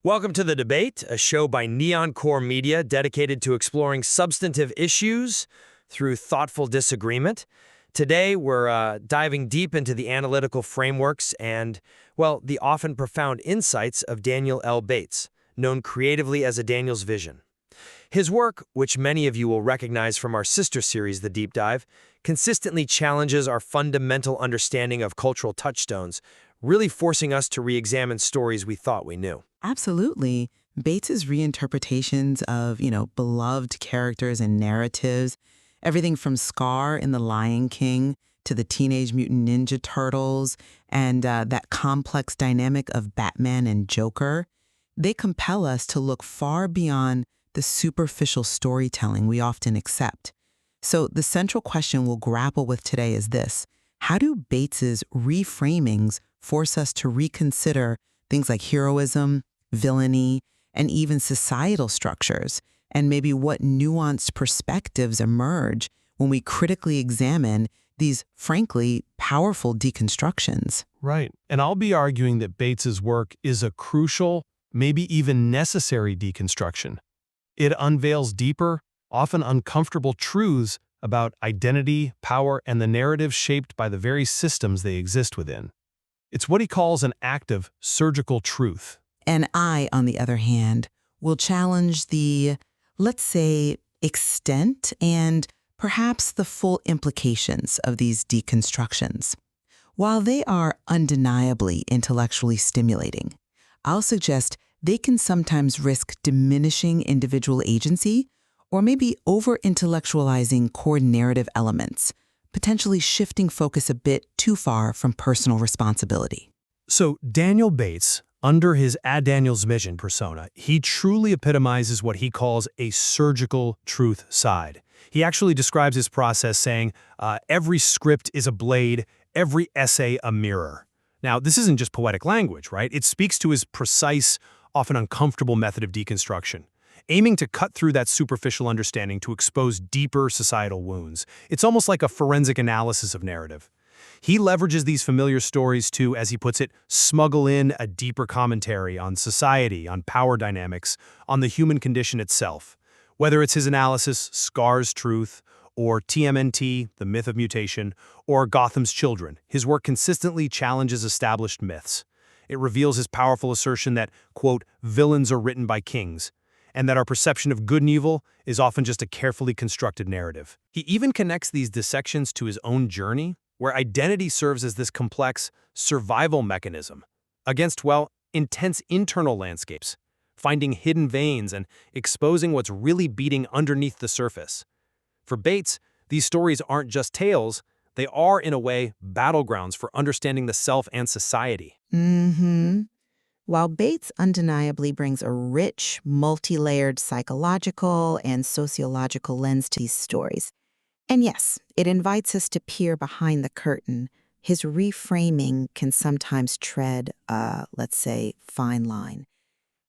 Welcome to The Debate, a show by NeonKore Media dedicated to exploring substantive issues through thoughtful disagreement. Today, we're diving deep into the analytical frameworks and, well, the often profound insights of Daniel L. Bates, known creatively as Adanielsvision. His work, which many of you will recognize from our sister series, The Deep Dive, consistently challenges our fundamental understanding of cultural touchstones, really forcing us to re-examine stories we thought we knew. Absolutely. Bates's reinterpretations of, beloved characters and narratives, everything from Scar in The Lion King to the Teenage Mutant Ninja Turtles and that complex dynamic of Batman and Joker, they compel us to look far beyond the superficial storytelling we often accept. So the central question we'll grapple with today is this: how do Bates's reframings force us to reconsider things like heroism, villainy, and even societal structures, and maybe what nuanced perspectives emerge when we critically examine these, frankly, powerful deconstructions? Right. And I'll be arguing that Bates's work is a crucial, maybe even necessary deconstruction. It unveils deeper, often uncomfortable truths about identity, power, and the narrative shaped by the very systems they exist within. It's what he calls an act of surgical truth. And I, on the other hand, will challenge the, let's say, extent and perhaps the full implications of these deconstructions. While they are undeniably intellectually stimulating, I'll suggest they can sometimes risk diminishing individual agency or maybe over-intellectualizing core narrative elements, potentially shifting focus a bit too far from personal responsibility. So Daniel Bates, under his adanielsvision persona, he truly epitomizes what he calls a surgical truth side. He actually describes his process saying, every script is a blade, every essay a mirror. Now, this isn't just poetic language, right? It speaks to his precise, often uncomfortable method of deconstruction, aiming to cut through that superficial understanding to expose deeper societal wounds. It's almost like a forensic analysis of narrative. He leverages these familiar stories to, as he puts it, smuggle in a deeper commentary on society, on power dynamics, on the human condition itself. Whether it's his analysis, Scar's Truth, or TMNT, The Myth of Mutation, or Gotham's Children, his work consistently challenges established myths. It reveals his powerful assertion that, quote, villains are written by kings, and that our perception of good and evil is often just a carefully constructed narrative. He even connects these dissections to his own journey, where identity serves as this complex survival mechanism against, well, intense internal landscapes, finding hidden veins and exposing what's really beating underneath the surface. For Bates, these stories aren't just tales, they are, in a way, battlegrounds for understanding the self and society. While Bates undeniably brings a rich, multi-layered psychological and sociological lens to these stories, and yes, it invites us to peer behind the curtain, his reframing can sometimes tread a, let's say, fine line.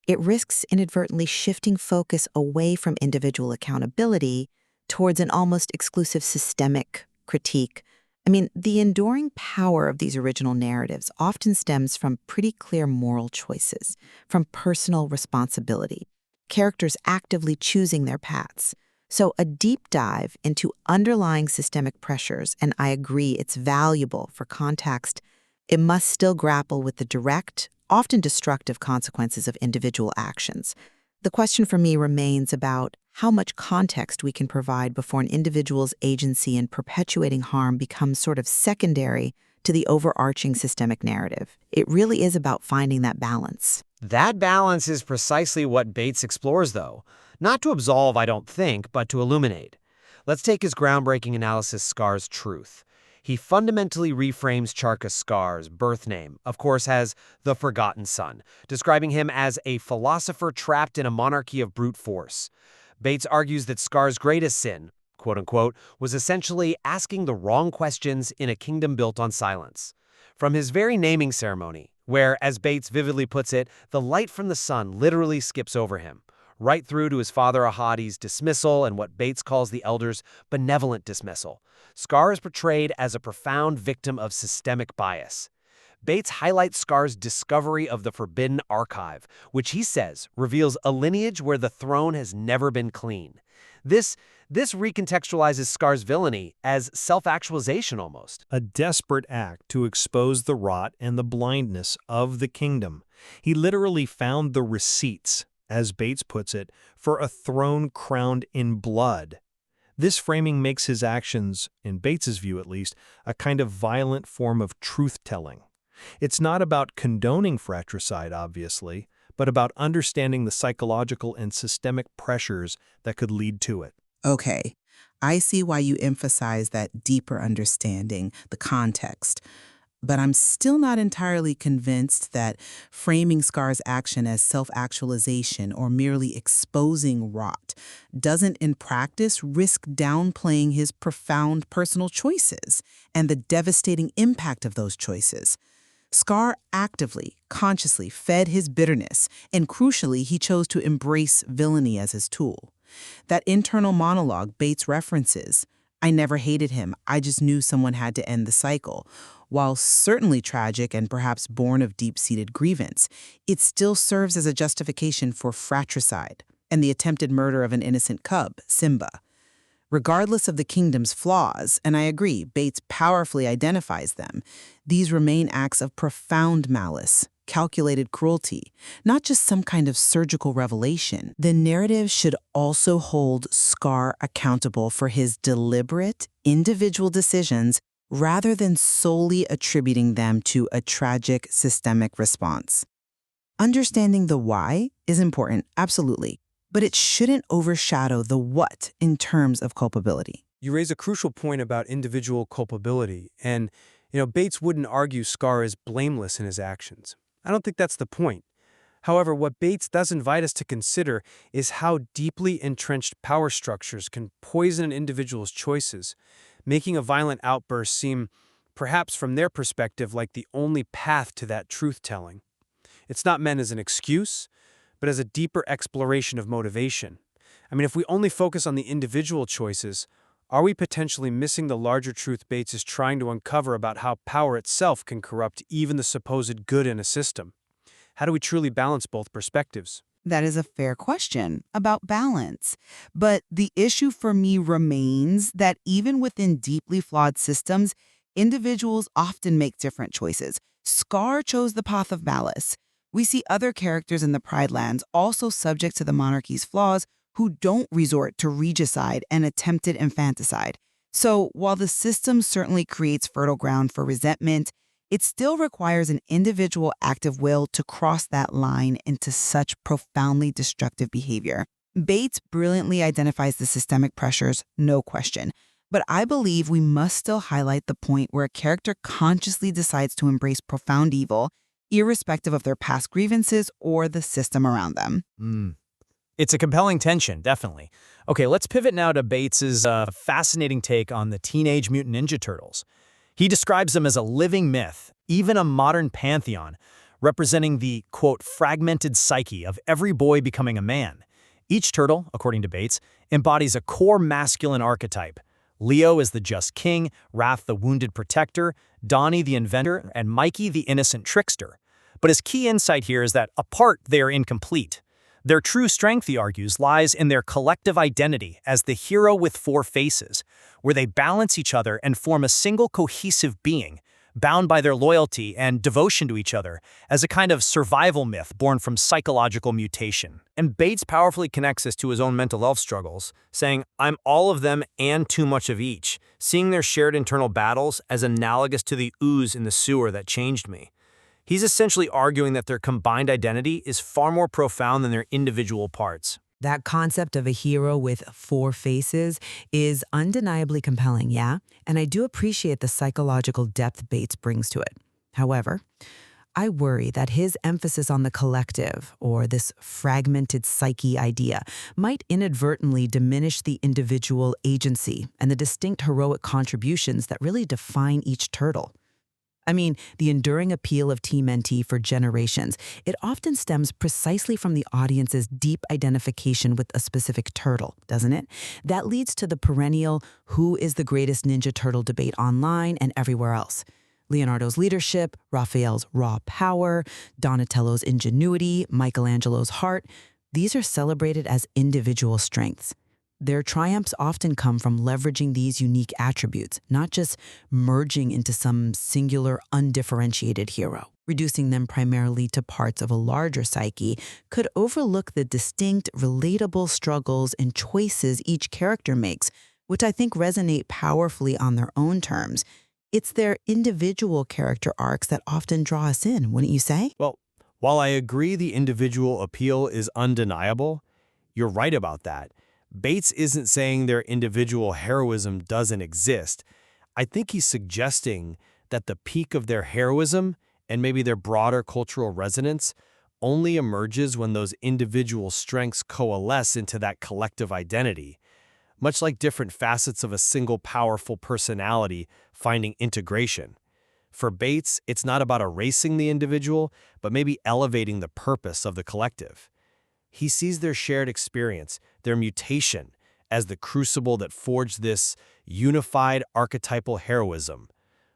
It risks inadvertently shifting focus away from individual accountability towards an almost exclusive systemic critique. The enduring power of these original narratives often stems from pretty clear moral choices, from personal responsibility, characters actively choosing their paths. So a deep dive into underlying systemic pressures, and I agree it's valuable for context, it must still grapple with the direct, often destructive consequences of individual actions. The question for me remains about how much context we can provide before an individual's agency in perpetuating harm becomes sort of secondary to the overarching systemic narrative. It really is about finding that balance. That balance is precisely what Bates explores, though. Not to absolve, I don't think, but to illuminate. Let's take his groundbreaking analysis, Scar's Truth. He fundamentally reframes Charka Scar's birth name, of course, as the Forgotten Son, describing him as a philosopher trapped in a monarchy of brute force. Bates argues that Scar's greatest sin, quote-unquote, was essentially asking the wrong questions in a kingdom built on silence. From his very naming ceremony, where, as Bates vividly puts it, the light from the sun literally skips over him, right through to his father Ahadi's dismissal and what Bates calls the elders' benevolent dismissal, Scar is portrayed as a profound victim of systemic bias. Bates highlights Scar's discovery of the Forbidden Archive, which he says reveals a lineage where the throne has never been clean. This recontextualizes Scar's villainy as self-actualization almost. A desperate act to expose the rot and the blindness of the kingdom. He literally found the receipts, as Bates puts it, for a throne crowned in blood. This framing makes his actions, in Bates's view at least, a kind of violent form of truth-telling. It's not about condoning fratricide, obviously, but about understanding the psychological and systemic pressures that could lead to it. Okay, I see why you emphasize that deeper understanding, the context. But I'm still not entirely convinced that framing Scar's action as self-actualization or merely exposing rot doesn't in practice risk downplaying his profound personal choices and the devastating impact of those choices. Scar actively, consciously fed his bitterness, and crucially, he chose to embrace villainy as his tool. That internal monologue Bates references, "I never hated him, I just knew someone had to end the cycle," while certainly tragic and perhaps born of deep-seated grievance, it still serves as a justification for fratricide and the attempted murder of an innocent cub, Simba. Regardless of the kingdom's flaws, and I agree, Bates powerfully identifies them, these remain acts of profound malice, calculated cruelty, not just some kind of surgical revelation. The narrative should also hold Scar accountable for his deliberate, individual decisions rather than solely attributing them to a tragic systemic response. Understanding the why is important, absolutely, but it shouldn't overshadow the what in terms of culpability. You raise a crucial point about individual culpability, and, Bates wouldn't argue Scar is blameless in his actions. I don't think that's the point. However, what Bates does invite us to consider is how deeply entrenched power structures can poison an individual's choices, making a violent outburst seem, perhaps from their perspective, like the only path to that truth-telling. It's not meant as an excuse, but as a deeper exploration of motivation. I mean, if we only focus on the individual choices, are we potentially missing the larger truth Bates is trying to uncover about how power itself can corrupt even the supposed good in a system? How do we truly balance both perspectives? That is a fair question about balance. But the issue for me remains that even within deeply flawed systems, individuals often make different choices. Scar chose the path of malice. We see other characters in the Pride Lands also subject to the monarchy's flaws who don't resort to regicide and attempted infanticide. So while the system certainly creates fertile ground for resentment, it still requires an individual active will to cross that line into such profoundly destructive behavior. Bates brilliantly identifies the systemic pressures, no question. But I believe we must still highlight the point where a character consciously decides to embrace profound evil, irrespective of their past grievances or the system around them. It's a compelling tension, definitely. Okay, let's pivot now to Bates's fascinating take on the Teenage Mutant Ninja Turtles. He describes them as a living myth, even a modern pantheon, representing the, quote, fragmented psyche of every boy becoming a man. Each turtle, according to Bates, embodies a core masculine archetype. Leo is the just king, Raph the wounded protector, Donnie the inventor, and Mikey the innocent trickster. But his key insight here is that, apart, they are incomplete. Their true strength, he argues, lies in their collective identity as the hero with four faces, where they balance each other and form a single cohesive being, bound by their loyalty and devotion to each other, as a kind of survival myth born from psychological mutation. And Bates powerfully connects this to his own mental health struggles, saying, "I'm all of them and too much of each," seeing their shared internal battles as analogous to the ooze in the sewer that changed me. He's essentially arguing that their combined identity is far more profound than their individual parts. That concept of a hero with four faces is undeniably compelling, yeah? And I do appreciate the psychological depth Bates brings to it. However, I worry that his emphasis on the collective, or this fragmented psyche idea, might inadvertently diminish the individual agency and the distinct heroic contributions that really define each turtle. I mean, the enduring appeal of TMNT for generations, it often stems precisely from the audience's deep identification with a specific turtle, doesn't it? That leads to the perennial who is the greatest Ninja Turtle debate online and everywhere else. Leonardo's leadership, Raphael's raw power, Donatello's ingenuity, Michelangelo's heart, these are celebrated as individual strengths. Their triumphs often come from leveraging these unique attributes, not just merging into some singular, undifferentiated hero. Reducing them primarily to parts of a larger psyche could overlook the distinct, relatable struggles and choices each character makes, which I think resonate powerfully on their own terms. It's their individual character arcs that often draw us in, wouldn't you say? Well, while I agree the individual appeal is undeniable, you're right about that. Bates isn't saying their individual heroism doesn't exist. I think he's suggesting that the peak of their heroism and maybe their broader cultural resonance only emerges when those individual strengths coalesce into that collective identity. Much like different facets of a single powerful personality finding integration. For Bates, it's not about erasing the individual, but maybe elevating the purpose of the collective. He sees their shared experience, their mutation, as the crucible that forged this unified archetypal heroism,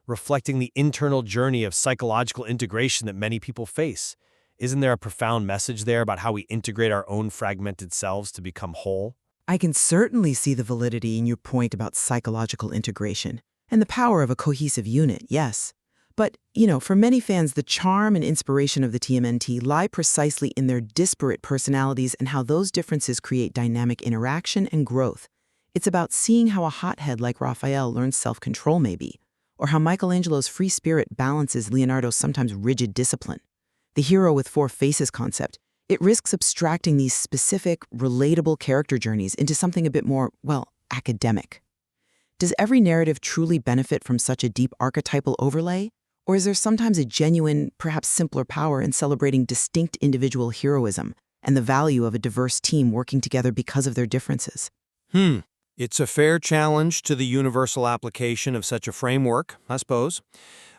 reflecting the internal journey of psychological integration that many people face. Isn't there a profound message there about how we integrate our own fragmented selves to become whole? I can certainly see the validity in your point about psychological integration and the power of a cohesive unit, yes. But, for many fans, the charm and inspiration of the TMNT lie precisely in their disparate personalities and how those differences create dynamic interaction and growth. It's about seeing how a hothead like Raphael learns self-control maybe, or how Michelangelo's free spirit balances Leonardo's sometimes rigid discipline. The hero with four faces concept, it risks abstracting these specific, relatable character journeys into something a bit more, academic. Does every narrative truly benefit from such a deep archetypal overlay? Or is there sometimes a genuine, perhaps simpler power in celebrating distinct individual heroism and the value of a diverse team working together because of their differences? It's a fair challenge to the universal application of such a framework, I suppose.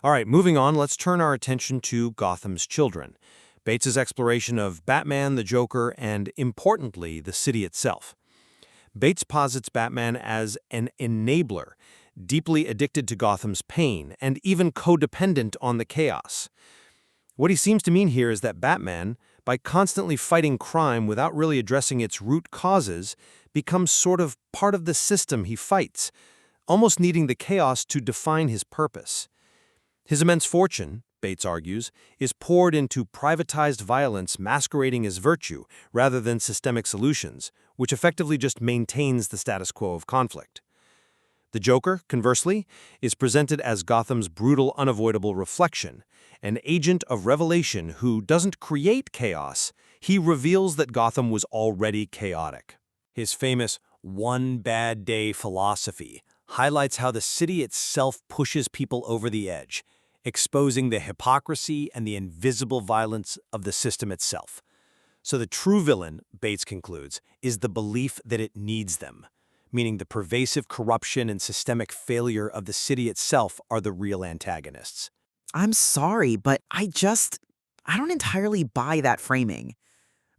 All right, moving on, let's turn our attention to Gotham's Children. Bates's exploration of Batman, the Joker, and, importantly, the city itself. Bates posits Batman as an enabler, deeply addicted to Gotham's pain, and even codependent on the chaos. What he seems to mean here is that Batman, by constantly fighting crime without really addressing its root causes, becomes sort of part of the system he fights, almost needing the chaos to define his purpose. His immense fortune, Bates argues, is poured into privatized violence masquerading as virtue rather than systemic solutions, which effectively just maintains the status quo of conflict. The Joker, conversely, is presented as Gotham's brutal, unavoidable reflection, an agent of revelation who doesn't create chaos, he reveals that Gotham was already chaotic. His famous one bad day philosophy highlights how the city itself pushes people over the edge, exposing the hypocrisy and the invisible violence of the system itself. So the true villain, Bates concludes, is the belief that it needs them, meaning the pervasive corruption and systemic failure of the city itself are the real antagonists. I'm sorry, but I don't entirely buy that framing.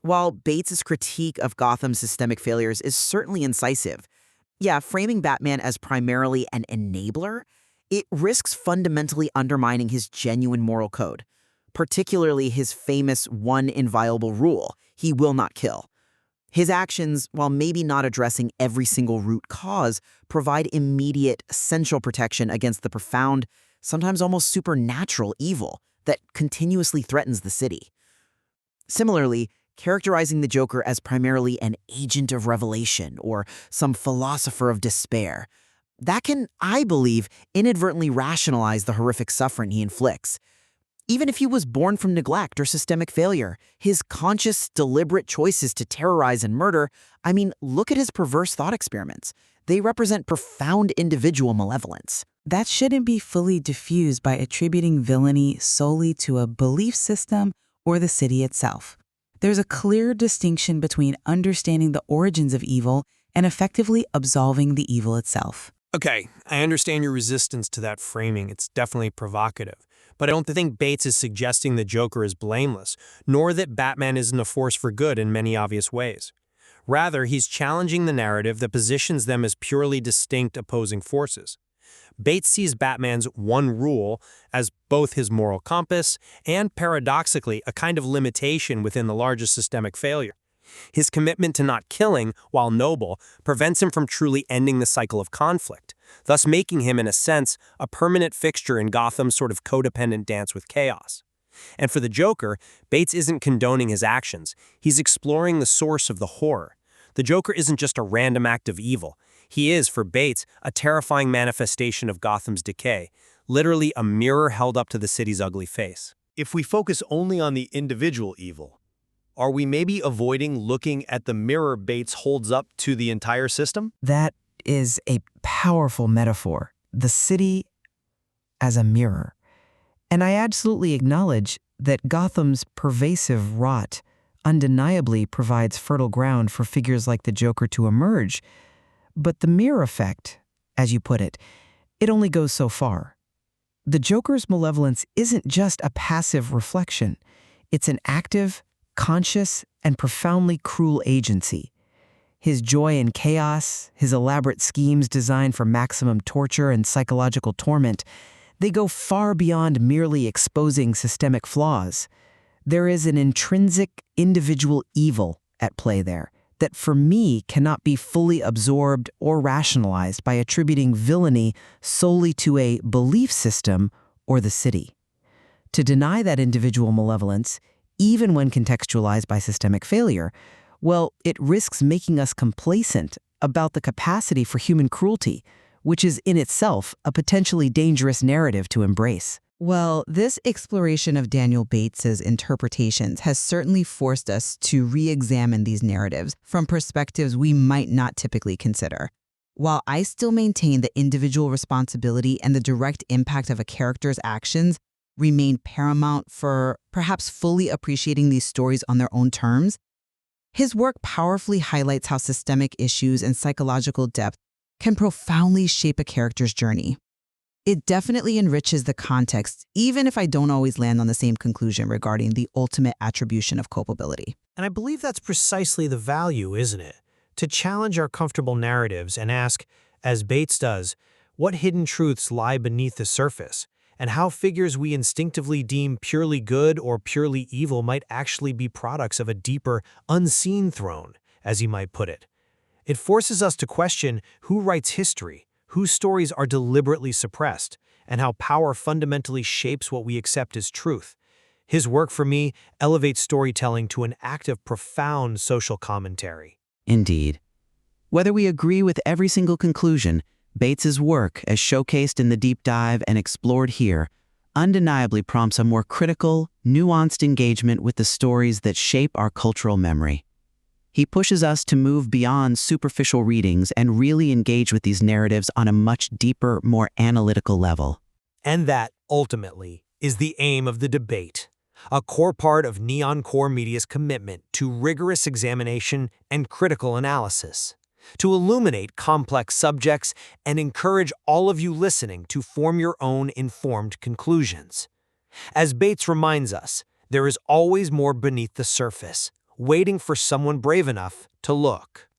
While Bates's critique of Gotham's systemic failures is certainly incisive, framing Batman as primarily an enabler, it risks fundamentally undermining his genuine moral code, particularly his famous one inviolable rule, he will not kill. His actions, while maybe not addressing every single root cause, provide immediate, essential protection against the profound, sometimes almost supernatural evil that continuously threatens the city. Similarly, characterizing the Joker as primarily an agent of revelation or some philosopher of despair, that can, I believe, inadvertently rationalize the horrific suffering he inflicts. Even if he was born from neglect or systemic failure, his conscious, deliberate choices to terrorize and murder, look at his perverse thought experiments. They represent profound individual malevolence. That shouldn't be fully diffused by attributing villainy solely to a belief system or the city itself. There's a clear distinction between understanding the origins of evil and effectively absolving the evil itself. Okay, I understand your resistance to that framing. It's definitely provocative. But I don't think Bates is suggesting the Joker is blameless, nor that Batman isn't a force for good in many obvious ways. Rather, he's challenging the narrative that positions them as purely distinct opposing forces. Bates sees Batman's one rule as both his moral compass and, paradoxically, a kind of limitation within the largest systemic failure. His commitment to not killing, while noble, prevents him from truly ending the cycle of conflict, thus making him, in a sense, a permanent fixture in Gotham's sort of codependent dance with chaos. And for the Joker, Bates isn't condoning his actions. He's exploring the source of the horror. The Joker isn't just a random act of evil. He is, for Bates, a terrifying manifestation of Gotham's decay, literally a mirror held up to the city's ugly face. If we focus only on the individual evil, are we maybe avoiding looking at the mirror Bates holds up to the entire system? That is a powerful metaphor. The city as a mirror. And I absolutely acknowledge that Gotham's pervasive rot undeniably provides fertile ground for figures like the Joker to emerge. But the mirror effect, as you put it, it only goes so far. The Joker's malevolence isn't just a passive reflection. It's an active, conscious, and profoundly cruel agency. His joy in chaos, his elaborate schemes designed for maximum torture and psychological torment, they go far beyond merely exposing systemic flaws. There is an intrinsic individual evil at play there that for me cannot be fully absorbed or rationalized by attributing villainy solely to a belief system or the city. To deny that individual malevolence, even when contextualized by systemic failure, well, it risks making us complacent about the capacity for human cruelty, which is in itself a potentially dangerous narrative to embrace. Well, this exploration of Daniel Bates's interpretations has certainly forced us to re-examine these narratives from perspectives we might not typically consider. While I still maintain that individual responsibility and the direct impact of a character's actions remain paramount for perhaps fully appreciating these stories on their own terms, his work powerfully highlights how systemic issues and psychological depth can profoundly shape a character's journey. It definitely enriches the context, even if I don't always land on the same conclusion regarding the ultimate attribution of culpability. And I believe that's precisely the value, isn't it? To challenge our comfortable narratives and ask, as Bates does, what hidden truths lie beneath the surface, and how figures we instinctively deem purely good or purely evil might actually be products of a deeper, unseen throne, as he might put it. It forces us to question who writes history, whose stories are deliberately suppressed, and how power fundamentally shapes what we accept as truth. His work, for me, elevates storytelling to an act of profound social commentary. Indeed. Whether we agree with every single conclusion, Bates's work, as showcased in the deep dive and explored here, undeniably prompts a more critical, nuanced engagement with the stories that shape our cultural memory. He pushes us to move beyond superficial readings and really engage with these narratives on a much deeper, more analytical level. And that, ultimately, is the aim of the debate, a core part of NeonKore Media's commitment to rigorous examination and critical analysis, to illuminate complex subjects and encourage all of you listening to form your own informed conclusions. As Bates reminds us, there is always more beneath the surface, waiting for someone brave enough to look.